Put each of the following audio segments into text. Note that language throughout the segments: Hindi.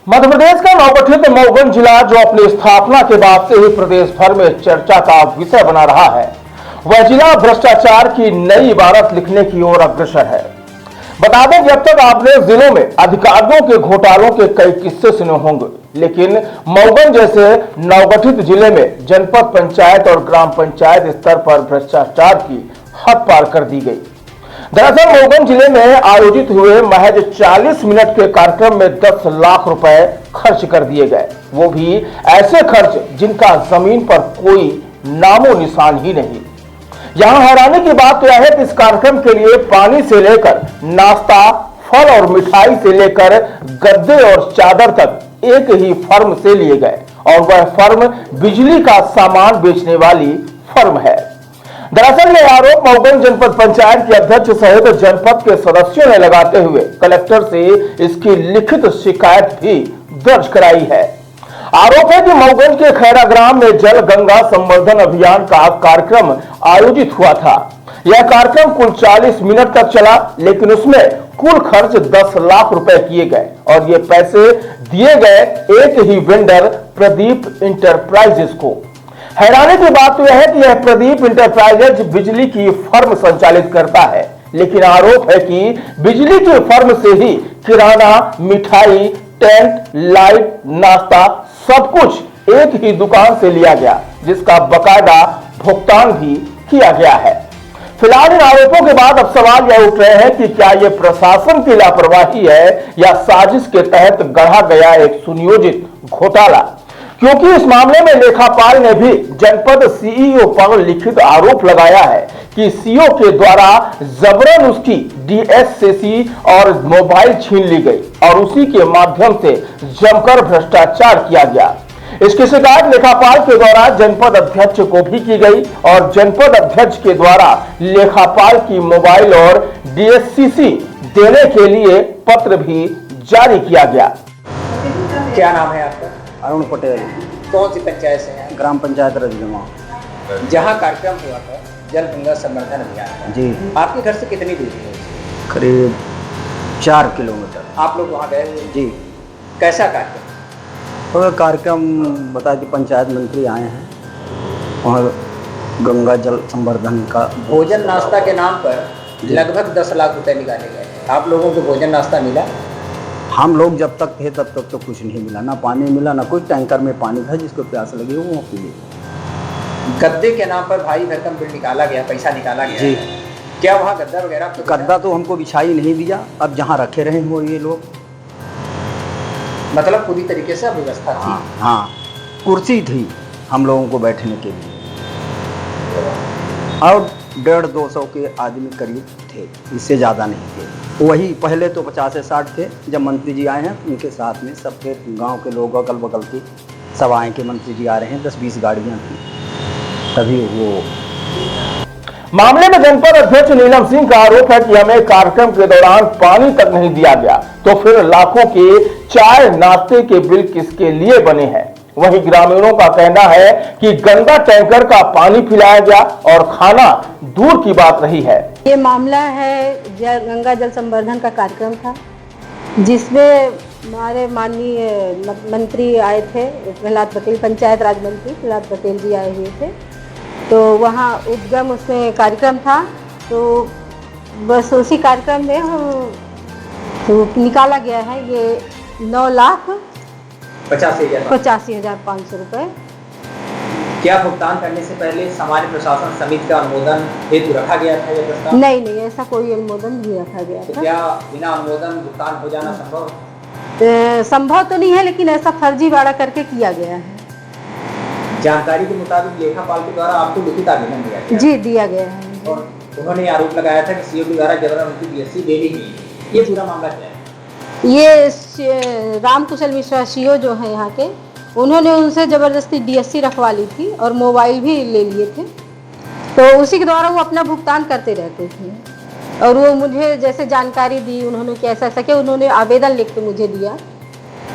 मध्य प्रदेश का नवगठित मऊगंज जिला, जो अपनी स्थापना के बाद से ही प्रदेश भर में चर्चा का विषय बना रहा है, वह जिला भ्रष्टाचार की नई इबारत लिखने की ओर अग्रसर है। बता दें कि अब तक आपने जिलों में अधिकारियों के घोटालों के कई किस्से सुने होंगे, लेकिन मऊगंज जैसे नवगठित जिले में जनपद पंचायत और ग्राम पंचायत स्तर पर भ्रष्टाचार की हद पार कर दी गई। दरअसल मऊगंज जिले में आयोजित हुए महज 40 मिनट के कार्यक्रम में 10 लाख रुपए खर्च कर दिए गए, वो भी ऐसे खर्च जिनका जमीन पर कोई नामो निशान ही नहीं। यहां हैरानी की बात तो यह है कि इस कार्यक्रम के लिए पानी से लेकर नाश्ता, फल और मिठाई से लेकर गद्दे और चादर तक एक ही फर्म से लिए गए, और वह फर्म बिजली का सामान बेचने वाली फर्म है। दरअसल यह आरोप मऊगंज जनपद पंचायत के अध्यक्ष सहित जनपद के सदस्यों ने लगाते हुए कलेक्टर से इसकी लिखित शिकायत भी दर्ज कराई है। आरोप है कि मऊगंज के खैरा ग्राम में जल गंगा संवर्धन अभियान का कार्यक्रम आयोजित हुआ था। यह कार्यक्रम कुल 40 मिनट तक चला, लेकिन उसमें कुल खर्च 10 लाख रुपए किए गए और ये पैसे दिए गए एक ही वेंडर प्रदीप इंटरप्राइजेस को। हैरानी की बात तो यह है कि यह प्रदीप इंटरप्राइजेज बिजली की फर्म संचालित करता है, लेकिन आरोप है कि बिजली की फर्म से ही किराना, मिठाई, टेंट, लाइट, नाश्ता सब कुछ एक ही दुकान से लिया गया, जिसका बकायदा भुगतान भी किया गया है। फिलहाल इन आरोपों के बाद अब सवाल यह उठ रहे हैं कि क्या यह प्रशासन की लापरवाही है या साजिश के तहत गढ़ा गया एक सुनियोजित घोटाला, क्योंकि इस मामले में लेखापाल ने भी जनपद सीईओ पर लिखित आरोप लगाया है कि सीईओ के द्वारा जबरन उसकी डीएससीसी और मोबाइल छीन ली गई और उसी के माध्यम से जमकर भ्रष्टाचार किया गया। इसकी शिकायत लेखापाल के द्वारा जनपद अध्यक्ष को भी की गई और जनपद अध्यक्ष के द्वारा लेखापाल की मोबाइल और डीएससीसी देने के लिए पत्र भी जारी किया गया। क्या नाम है आपका? अरुण पटेल। कौन सी पंचायत से हैं? ग्राम पंचायत रजगमा। जहाँ कार्यक्रम हुआ था जल गंगा संवर्धन अभियान, जी, आपके घर से कितनी दूरी है? करीब 4 किलोमीटर। आप लोग वहाँ गए हुए? जी। कैसा कार्यक्रम? तो कार्यक्रम बता कि पंचायत मंत्री आए हैं और गंगा जल संवर्धन का भोजन नाश्ता के नाम पर लगभग 10 लाख रुपए निकाले गए। आप लोगों को भोजन नाश्ता मिला? हम लोग जब तक थे तब तक तो कुछ नहीं मिला, ना पानी मिला, ना कुछ। टैंकर में पानी था, जिसको प्यास लगी वो पी ली। गद्दे के नाम पर भारी भरकम बिल निकाला गया, पैसा निकाला गया। जी। क्या वहाँ गद्दा वगैरह? गद्दा तो हमको बिछाई नहीं दिया, अब जहाँ रखे रहे वो ये लोग। मतलब पूरी तरीके से व्यवस्था थी? हाँ, कुर्सी थी हम लोगों को बैठने के लिए और 150-200 के आदमी करीब थे, इससे ज़्यादा नहीं थे। वही पहले तो 50 से 60 थे, जब मंत्री जी आए हैं उनके साथ में सबके गांव के लोग अगल बगल की सब आए कि मंत्री जी आ रहे हैं, 10-20 गाड़ियाँ थी, तभी वो। मामले में जनपद अध्यक्ष नीलम सिंह का आरोप है कि हमें कार्यक्रम के दौरान पानी तक नहीं दिया गया, तो फिर लाखों के चाय नाश्ते के बिल किसके लिए बने हैं। वहीं ग्रामीणों का कहना है कि गंदा टैंकर का पानी पिलाया गया और खाना दूर की बात रही है। ये मामला है गंगा जल संवर्धन का कार्यक्रम था, जिसमें हमारे माननीय मंत्री आए थे, प्रहलाद पटेल, पंचायत राज मंत्री प्रहलाद पटेल जी आए हुए थे। तो वहाँ उद्गम उसमें कार्यक्रम था, तो बस उसी कार्यक्रम में हम तो निकाला गया है ये 9,85,500 रुपये। क्या भुगतान करने से पहले सामान्य प्रशासन समिति का अनुमोदन हेतु रखा गया था ये प्रस्ताव? नहीं, ऐसा कोई अनुमोदन नहीं रखा गया था। तो क्या बिना अनुमोदन भुगतान हो जाना संभव? संभव तो नहीं है, लेकिन ऐसा फर्जीवाड़ा करके किया गया है। जानकारी के मुताबिक लेखापाल के द्वारा आपको लिखित आवेदन दिया गया? जी, दिया गया है। और उन्होंने आरोप लगाया था कि सीओ के द्वारा जबरन उनकी डीएससी दे दी गई। ये पूरा मामला क्या है? ये रामकुशल मिश्रा सीओ जो है यहाँ के, उन्होंने उनसे ज़बरदस्ती डीएससी रखवा ली थी और मोबाइल भी ले लिए थे, तो उसी के द्वारा वो अपना भुगतान करते रहते थे। और वो मुझे जैसे जानकारी दी उन्होंने कि ऐसा ऐसा, क्या उन्होंने आवेदन लिख के मुझे दिया,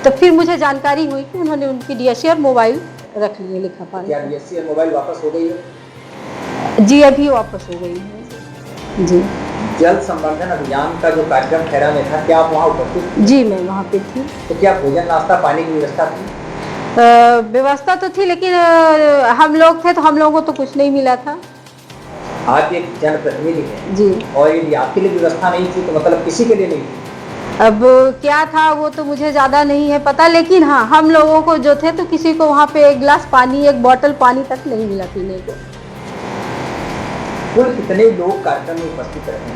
तो फिर मुझे जानकारी हुई कि उन्होंने उनकी डीएससी और मोबाइल रख लिए लेखापाल। क्या डीएससी और मोबाइल वापस हो गई है? जी, अभी वापस हो गई है। जी। जल संवर्धन अभियान का जो कार्यक्रम खैरा में था, क्या आप वहाँ उपस्थित थे? जी मैं वहाँ पे थी। तो क्या भोजन नाश्ता पानी की व्यवस्था थी? व्यवस्था तो थी, लेकिन हम लोग थे तो हम लोगों को तो कुछ नहीं मिला था। आप एक जनप्रतिनिधि हैं जी। और यदि आपके लिए व्यवस्था नहीं थी तो मतलब किसी के लिए नहीं थी? अब क्या था वो तो मुझे ज़्यादा नहीं है पता, लेकिन हाँ हम लोगों को जो थे तो किसी को वहाँ पे एक गिलास पानी, एक बोतल पानी तक नहीं मिला पीने को। कुल कितने लोग कार्यक्रम में उपस्थित रहे?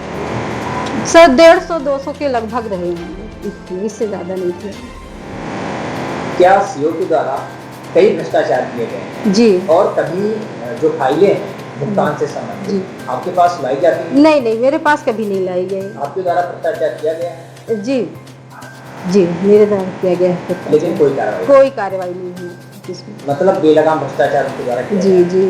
सर 150-200 के लगभग रहे होंगे, इससे ज़्यादा नहीं थे। क्या सीओ के द्वारा कई भ्रष्टाचार किए गए हैं? जी। और कभी जो फाइलें हैं भुगतान से संबंधित आपके पास लाई जाती है? नहीं मेरे पास कभी नहीं लाई गई। आपके द्वारा भ्रष्टाचार किया गया है? जी मेरे द्वारा किया गया है, लेकिन कोई कार्रवाई नहीं हुई इसमें। मतलब बेलगाम भ्रष्टाचार उनके द्वारा किया गया है। जी।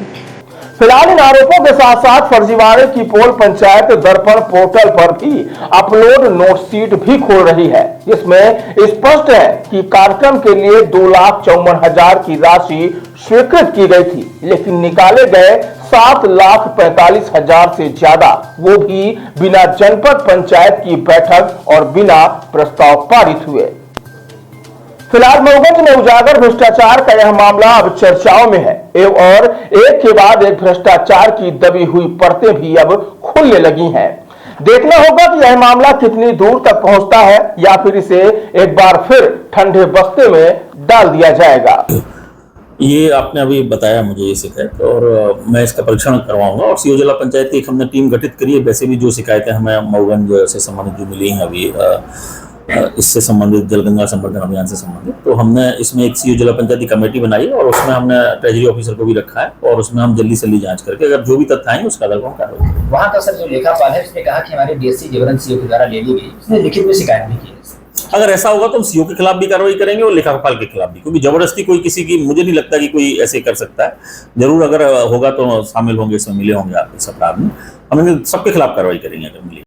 फिलहाल इन आरोपों के साथ साथ फर्जीवाड़े की पोल पंचायत दर्पण पोर्टल पर भी अपलोड नोट शीट भी खोल रही है, जिसमें स्पष्ट है कि कार्यक्रम के लिए 2,54,000 की राशि स्वीकृत की गई थी, लेकिन निकाले गए 7,45,000 से ज्यादा, वो भी बिना जनपद पंचायत की बैठक और बिना प्रस्ताव पारित हुए। फिलहाल मऊगंज में उजागर भ्रष्टाचार का यह मामला अब चर्चाओं में है और एक के बाद एक भ्रष्टाचार की दबी हुई परतें भी अब खुलने लगी हैं। देखना होगा कि यह मामला कितनी दूर तक पहुंचता है या फिर इसे एक बार फिर ठंडे बस्ते में डाल दिया जाएगा। ये आपने अभी बताया मुझे ये शिकायत, और मैं इसका परीक्षण करवाऊंगा और सीओ जिला पंचायत की एक हमने टीम गठित करी है। वैसे भी जो शिकायतें हमें मऊगंज से संबंधित जो मिली हैं अभी इससे संबंधित जलगंगा संवर्धन अभियान से संबंधित, तो हमने इसमें एक सीओ जिला पंचायत की कमेटी बनाई और उसमें हमने ट्रेजरी ऑफिसर को भी रखा है और उसमें हम जल्दी से जल्दी जांच करके अगर जो भी तथ्य आएंगे उसका आधार पर कार्रवाई करेंगे। वहाँ का सर जो लेखापाल है उसने कहा कि हमारे डीएससी जबरन सीओ के द्वारा ले ली गई, उसने लिखित में शिकायत नहीं की है। अगर ऐसा होगा तो हम सीओ के खिलाफ भी कार्रवाई करेंगे और लेखापाल के खिलाफ भी, क्योंकि जबरदस्ती कोई किसी की मुझे नहीं लगता कि कोई ऐसे कर सकता है। जरूर अगर होगा तो शामिल होंगे, इसमें मिले होंगे आप इस अपराध में, हम सबके खिलाफ कार्रवाई करेंगे अगर मिले।